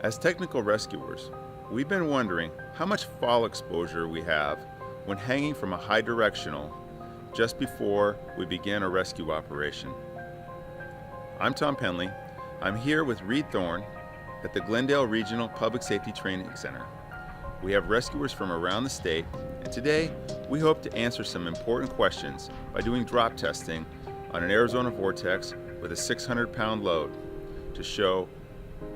As technical rescuers, we've been wondering how much fall exposure we have when hanging from a high directional just before we begin a rescue operation. I'm Tom Penley. I'm here with Reed Thorne at the Glendale Regional Public Safety Training Center. We have rescuers from around the state, and today we hope to answer some important questions by doing drop testing on an Arizona Vortex with a 600-pound load to show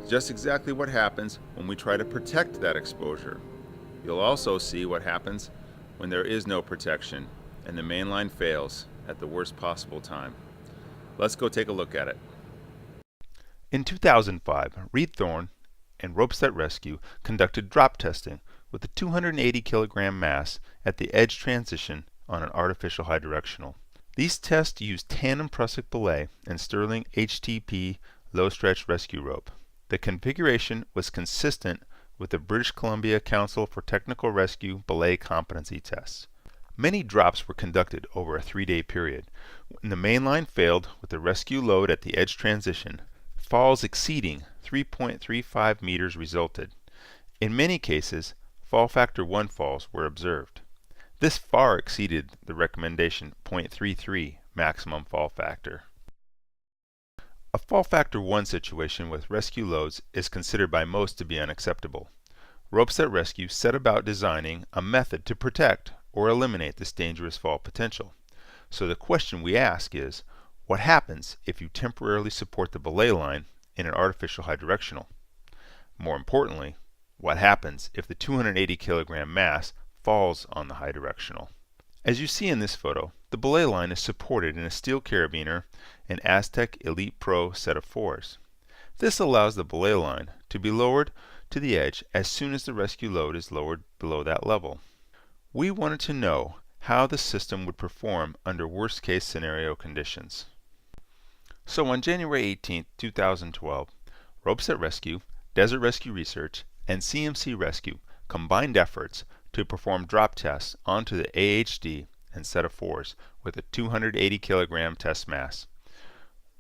just exactly what happens when we try to protect that exposure. You'll also see what happens when there is no protection and the main line fails at the worst possible time. Let's go take a look at it. In 2005, Reed Thorne and Ropestead Rescue conducted drop testing with a 280 kilogram mass at the edge transition on an artificial high directional. These tests used tandem Prusik belay and Sterling HTP low stretch rescue rope. The configuration was consistent with the British Columbia Council for Technical Rescue belay competency tests. Many drops were conducted over a 3-day period. When the main line failed with the rescue load at the edge transition, falls exceeding 3.35 meters resulted. In many cases, fall factor 1 falls were observed. This far exceeded the recommendation 0.33 maximum fall factor. A fall factor 1 situation with rescue loads is considered by most to be unacceptable. Ropestead Rescue set about designing a method to protect or eliminate this dangerous fall potential. So the question we ask is, what happens if you temporarily support the belay line in an artificial high directional? More importantly, what happens if the 280 kilogram mass falls on the high directional? As you see in this photo, the belay line is supported in a steel carabiner and Aztec Elite Pro set of 4s. This allows the belay line to be lowered to the edge as soon as the rescue load is lowered below that level. We wanted to know how the system would perform under worst case scenario conditions. So on January 18, 2012, Ropestead Rescue, Desert Rescue Research, and CMC Rescue combined efforts to perform drop tests onto the AHD and set of 4s with a 280 kilogram test mass.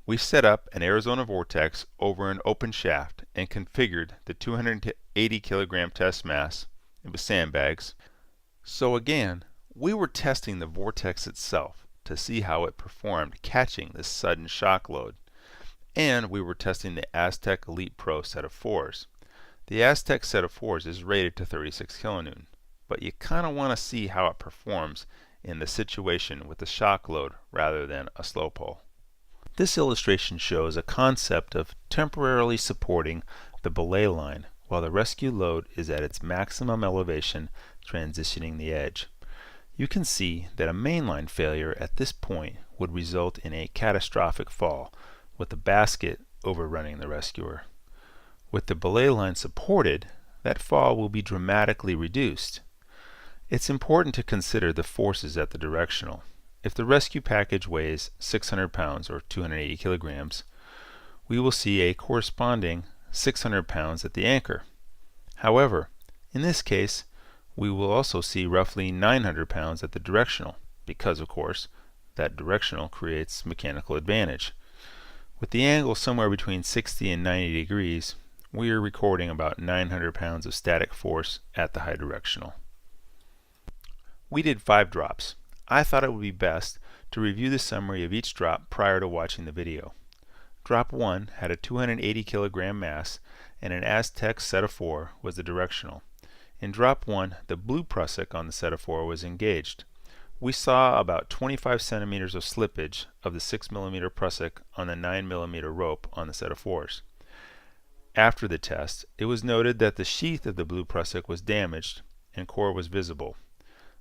We set up an Arizona Vortex over an open shaft and configured the 280 kilogram test mass with sandbags. So again, we were testing the Vortex itself to see how it performed catching this sudden shock load. And we were testing the Aztec Elite Pro set of 4s. The Aztec set of 4s is rated to 36 kilonewton, but you kind of want to see how it performs in the situation with the shock load rather than a slow pull. This illustration shows a concept of temporarily supporting the belay line while the rescue load is at its maximum elevation transitioning the edge. You can see that a mainline failure at this point would result in a catastrophic fall, with the basket overrunning the rescuer. With the belay line supported, that fall will be dramatically reduced. It's important to consider the forces at the directional. If the rescue package weighs 600 pounds or 280 kilograms, we will see a corresponding 600 pounds at the anchor. However, in this case, we will also see roughly 900 pounds at the directional, because of course, that directional creates mechanical advantage. With the angle somewhere between 60 and 90 degrees, we are recording about 900 pounds of static force at the high directional. We did 5 drops. I thought it would be best to review the summary of each drop prior to watching the video. Drop 1 had a 280 kilogram mass and an Aztec set of 4 was the directional. In drop 1, the blue Prusik on the set of 4 was engaged. We saw about 25 centimeters of slippage of the 6mm Prusik on the 9mm rope on the set of 4s. After the test, it was noted that the sheath of the blue Prusik was damaged and core was visible.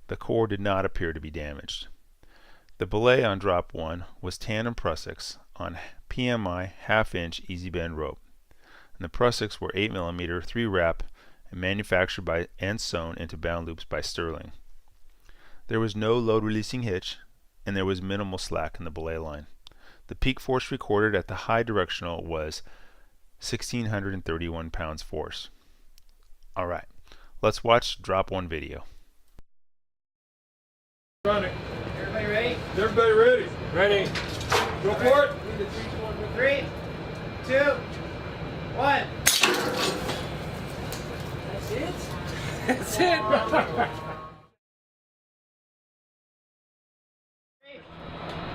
The core did not appear to be damaged. The belay on drop 1 was tandem Prusiks on PMI half-inch easy bend rope. And the Prusiks were 8mm 3-wrap and manufactured by and sewn into bound loops by Sterling. There was no load releasing hitch and there was minimal slack in the belay line. The peak force recorded at the high directional was 1,631 pounds force. Alright, let's watch drop 1 video. Running. Everybody ready? Is everybody ready? Ready. Go All for it. right. 3, 2, 1. That's it.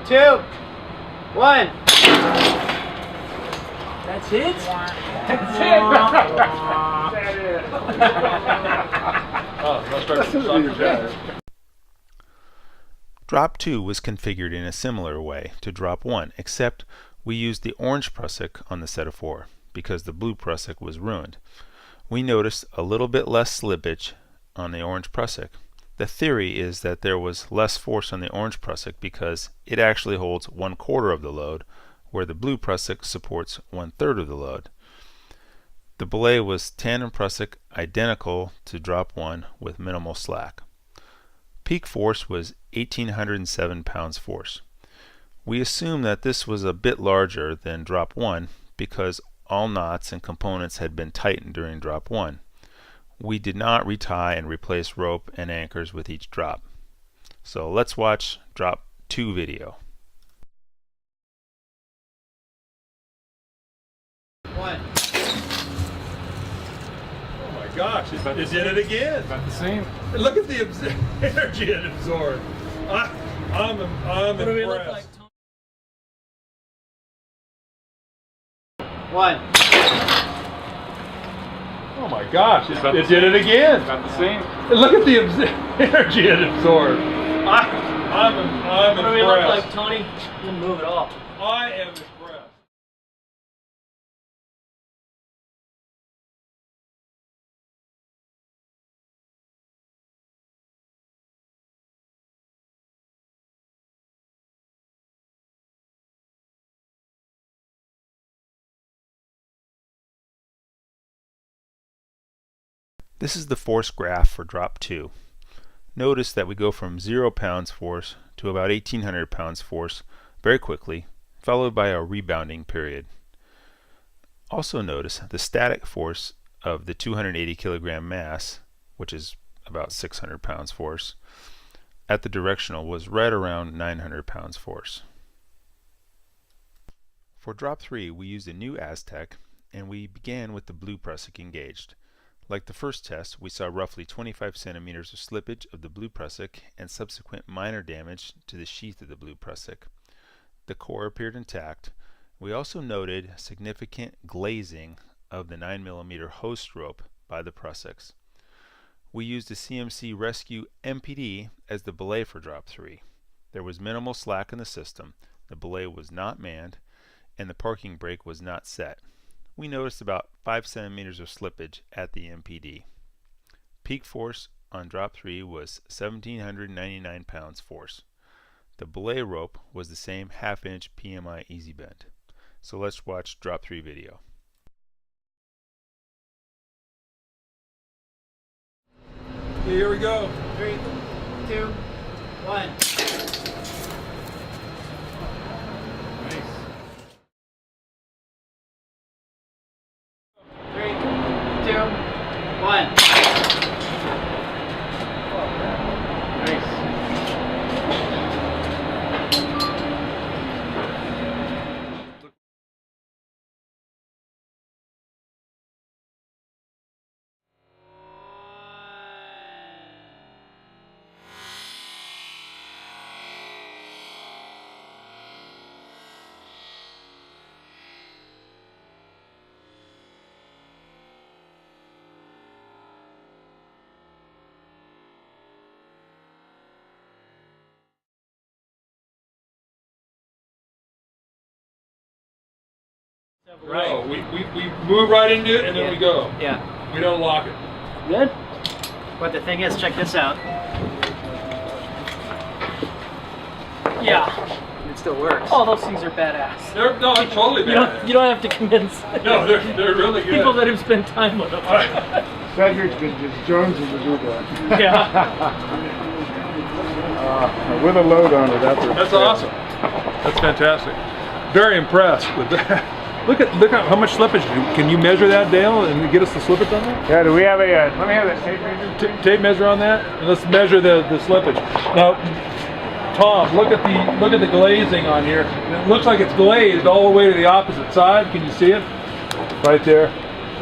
2, 1. That's it? That's it. Drop 2 was configured in a similar way to Drop 1, except we used the orange prusik on the set of 4 because the blue prusik was ruined. We noticed a little bit less slippage on the orange prusik. The theory is that there was less force on the orange prusik because it actually holds 1/4 of the load, where the blue prusik supports 1/3 of the load. The belay was tandem prusik identical to Drop 1 with minimal slack. Peak force was 1,807 pounds force. We assume that this was a bit larger than Drop 1 because all knots and components had been tightened during Drop 1. We did not retie and replace rope and anchors with each drop. So let's watch Drop 2 video. 1. Oh my gosh, it did it again. About the same. Look at the energy it absorbed. I'm What do we look impressed. like? 1. Oh my gosh, it did it again. About the same. Look at the energy it absorbed. I'm What do we look like, impressed. Tony? You didn't move at all. I am impressed. This is the force graph for Drop 2. Notice that we go from 0 pounds force to about 1,800 pounds force very quickly, followed by a rebounding period. Also notice the static force of the 280 kilogram mass, which is about 600 pounds force, at the directional was right around 900 pounds force. For Drop 3, we used a new Aztec, and we began with the blue prusik engaged. Like the first test, we saw roughly 25 centimeters of slippage of the blue prusik and subsequent minor damage to the sheath of the blue prusik. The core appeared intact. We also noted significant glazing of the 9mm host rope by the prusiks. We used a CMC Rescue MPD as the belay for Drop 3. There was minimal slack in the system, the belay was not manned, and the parking brake was not set. We noticed about 5 centimeters of slippage at the MPD. Peak force on Drop 3 was 1,799 pounds force. The belay rope was the same half-inch PMI easy bend. So let's watch Drop 3 video. Here we go. 3, 2, 1. Nice. 3, 2, 1. Nice. Right. We move right into it and then we go. Yeah. We don't lock it. Good? But the thing is, check this out. Yeah. It still works. All those things are badass. They're totally You don't, bad. you don't have to convince No, they're really good. people that have spent time with them. Cedric's been just jonesing to do that. Yeah. With a load on it. That's awesome. That's fantastic. Very impressed with that. Look at how much slippage. Can you measure that, Dale, and get us the slippage on that? Yeah, do we have a, let me have that tape measure. Tape measure on that, and let's measure the slippage. Now, Tom, look at the glazing on here. It looks like it's glazed all the way to the opposite side. Can you see it? Right there.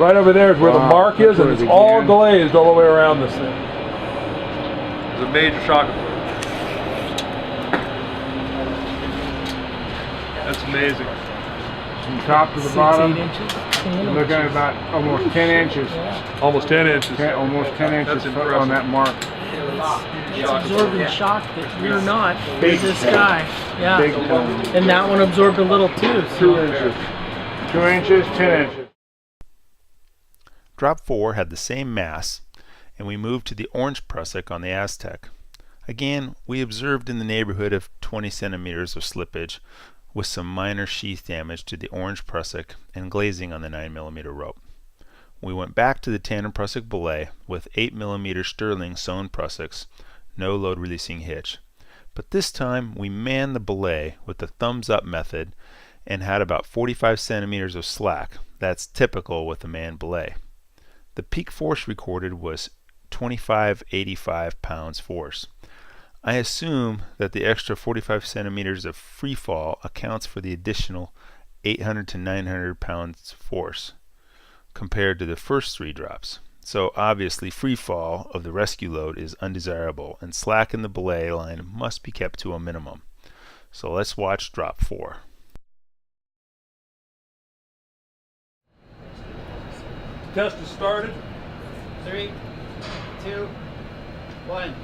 Right over there is where the Wow, mark that's is, and where it's it all began. glazed all the way around this thing. It's a major shock absorber. That's amazing. From top to the 6, bottom, 8 inches. 10 you're looking at inches. about almost 10 inches. Yeah. Almost 10 inches. Almost 10 inches That's on that mark. It's absorbing shock that you're not. Big There's this time. guy. Yeah. Big time. And that one absorbed a little too. 2 So. inches. 2 inches, 10 inches. Drop 4 had the same mass, and we moved to the orange prusik on the Aztec. Again, we observed in the neighborhood of 20 centimeters of slippage, with some minor sheath damage to the orange prusik and glazing on the 9mm rope. We went back to the tandem prusik belay with 8mm sterling sewn prusiks, no load releasing hitch. But this time we manned the belay with the thumbs up method and had about 45 centimeters of slack. That's typical with a manned belay. The peak force recorded was 2585 pounds force. I assume that the extra 45 centimeters of free fall accounts for the additional 800 to 900 pounds force compared to the first 3 drops. So obviously free fall of the rescue load is undesirable, and slack in the belay line must be kept to a minimum. So let's watch drop 4. Test is started. 3, 2, 1.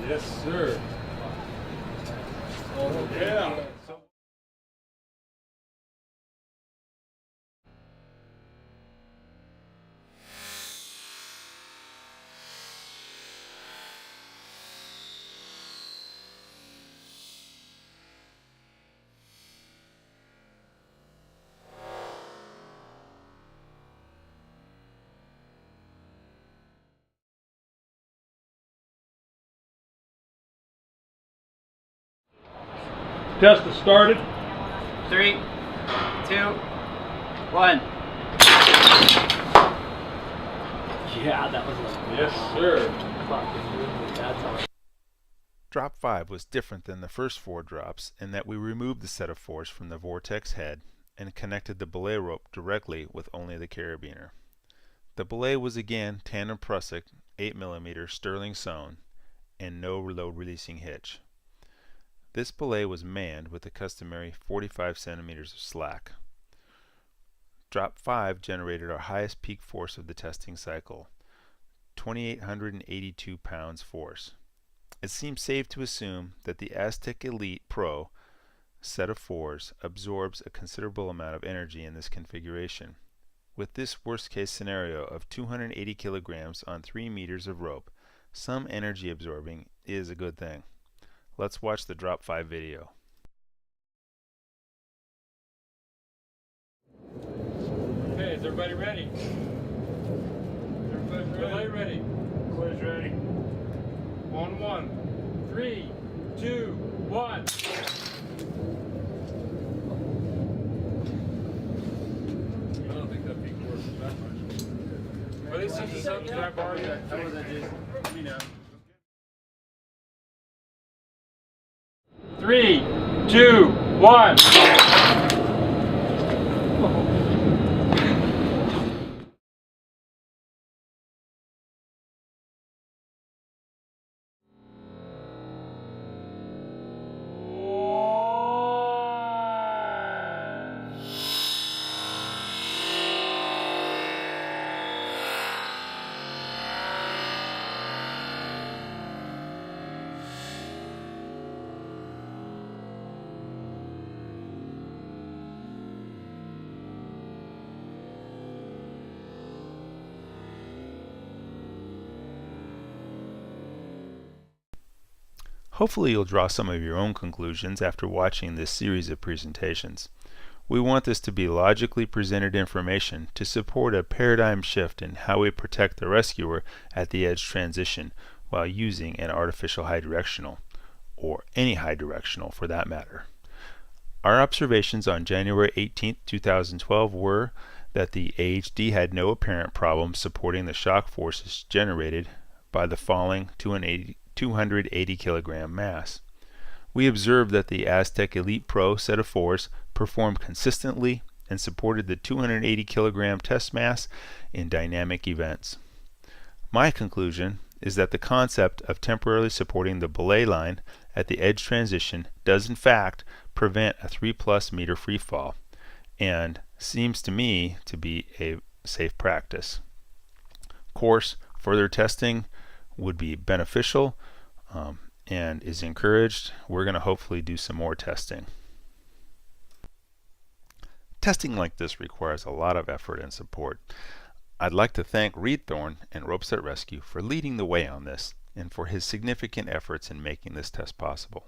Yes, sir. Oh, yeah. Test is started. 3, 2, 1. Yeah, that was like. Yes, sir. That's all. Drop 5 was different than the first 4 drops in that we removed the set of force from the Vortex head and connected the belay rope directly with only the carabiner. The belay was again tandem prusik 8mm sterling sewn and no load releasing hitch. This belay was manned with the customary 45 centimeters of slack. Drop 5 generated our highest peak force of the testing cycle, 2,882 pounds force. It seems safe to assume that the Aztec Elite Pro set of 4s absorbs a considerable amount of energy in this configuration. With this worst case scenario of 280 kilograms on 3 meters of rope, some energy absorbing is a good thing. Let's watch the drop 5 video. Okay, is everybody ready? Everybody ready? Clear's ready. On 1. 3, 2, 1. I don't think that peak force is that much. Well, they said something that bar yet. How was that, Jason? You know. 3, 2, 1. Hopefully you'll draw some of your own conclusions after watching this series of presentations. We want this to be logically presented information to support a paradigm shift in how we protect the rescuer at the edge transition while using an artificial high directional, or any high directional for that matter. Our observations on January 18, 2012 were that the AHD had no apparent problem supporting the shock forces generated by the falling 280 kilogram mass. We observed that the Aztec Elite Pro set of 4s performed consistently, and supported the 280 kilogram test mass in dynamic events. My conclusion is that the concept of temporarily supporting the belay line at the edge transition does in fact prevent a 3+ meter free fall, and seems to me to be a safe practice. Of course, further testing would be beneficial and is encouraged. We're going to hopefully do some more testing. Testing like this requires a lot of effort and support. I'd like to thank Reed Thorne and Rope Set Rescue for leading the way on this and for his significant efforts in making this test possible.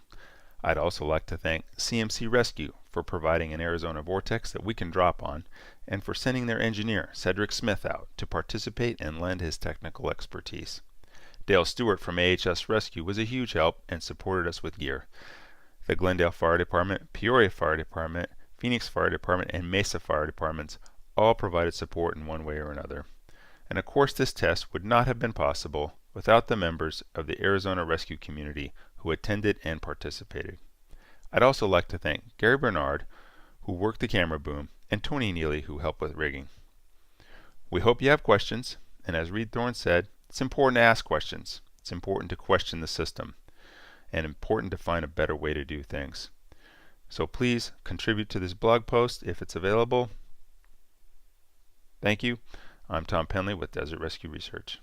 I'd also like to thank CMC Rescue for providing an Arizona Vortex that we can drop on, and for sending their engineer, Cedric Smith, out to participate and lend his technical expertise. Dale Stewart from AHS Rescue was a huge help and supported us with gear. The Glendale Fire Department, Peoria Fire Department, Phoenix Fire Department, and Mesa Fire Departments all provided support in one way or another. And of course, this test would not have been possible without the members of the Arizona rescue community who attended and participated. I'd also like to thank Gary Bernard, who worked the camera boom, and Tony Neely, who helped with rigging. We hope you have questions, and as Reed Thorne said, it's important to ask questions. It's important to question the system, and important to find a better way to do things. So please contribute to this blog post if it's available. Thank you. I'm Tom Penley with Desert Rescue Research.